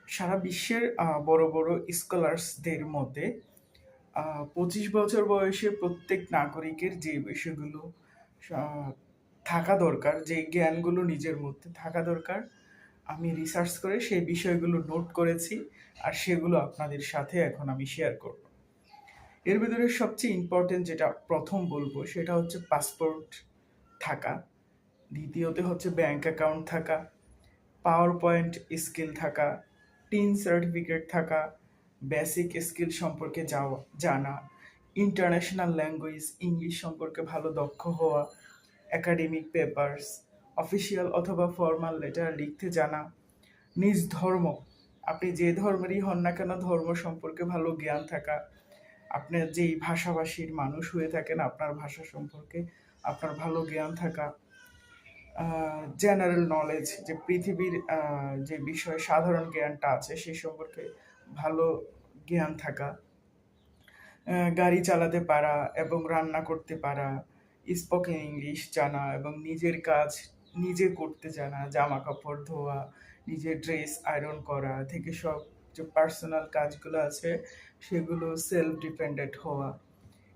সারা বিশ্বের বড় বড় স্কলার্সদের মতে 25 বছর বয়সে প্রত্যেক নাগরিকের যে বিষয়গুলো আহ, থাকা দরকার, যে জ্ঞানগুলো নিজের মধ্যে থাকা দরকার, আমি রিসার্চ করে সেই বিষয়গুলো নোট করেছি আর সেগুলো আপনাদের সাথে এখন আমি শেয়ার করব। এর ভিতরে সবচেয়ে ইম্পর্টেন্ট যেটা প্রথম বলবো সেটা হচ্ছে পাসপোর্ট থাকা, দ্বিতীয়তে হচ্ছে ব্যাংক অ্যাকাউন্ট থাকা, পাওয়ার পয়েন্ট স্কিল থাকা, টিন সার্টিফিকেট থাকা, বেসিক স্কিল সম্পর্কে জানা, ইন্টারন্যাশনাল ল্যাঙ্গুয়েজ ইংলিশ সম্পর্কে ভালো দক্ষ হওয়া, একাডেমিক পেপারস, অফিসিয়াল অথবা ফর্মাল লেটার লিখতে জানা, নিজ ধর্ম, আপনি যে ধর্মেরই হন না কেন ধর্ম সম্পর্কে ভালো জ্ঞান থাকা, আপনার যেই ভাষাভাষীর মানুষ হয়ে থাকেন আপনার ভাষা সম্পর্কে আপনার ভালো জ্ঞান থাকা, জেনারেল নলেজ, যে পৃথিবীর যে বিষয়ে সাধারণ জ্ঞানটা আছে সেই সম্পর্কে ভালো জ্ঞান থাকা, গাড়ি চালাতে পারা এবং রান্না করতে পারা, স্পোকেন ইংলিশ জানা এবং নিজের কাজ নিজে করতে জানা, জামা কাপড় ধোয়া, নিজের ড্রেস আয়রন করা থেকে সব যে পার্সোনাল কাজগুলো আছে সেগুলো সেলফ ডিপেন্ডেন্ট হওয়া।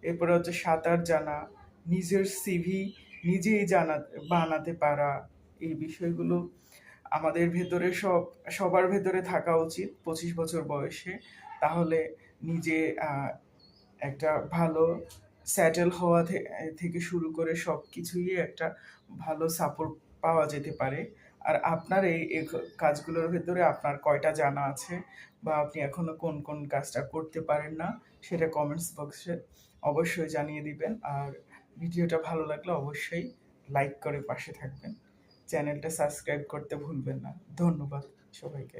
এরপরে হচ্ছে সাঁতার জানা, নিজের সিভি নিজেই বানাতে পারা। এই বিষয়গুলো আমাদের ভেতরে সবার ভেতরে থাকা উচিত 25 বছর বয়সে। তাহলে নিজে একটা ভালো স্যাটেল হওয়া থেকে শুরু করে সব কিছুই একটা ভালো সাপোর্ট পাওয়া যেতে পারে। আর আপনার এই কাজগুলোর ভেতরে আপনার কয়টা জানা আছে বা আপনি এখনো কোন কোন কাজটা করতে পারেন না সেটা কমেন্টস বক্সে অবশ্যই জানিয়ে দিবেন। আর ভিডিওটা ভালো লাগলে অবশ্যই লাইক করে পাশে থাকবেন, চ্যানেলটা সাবস্ক্রাইব করতে ভুলবেন না। ধন্যবাদ সবাইকে।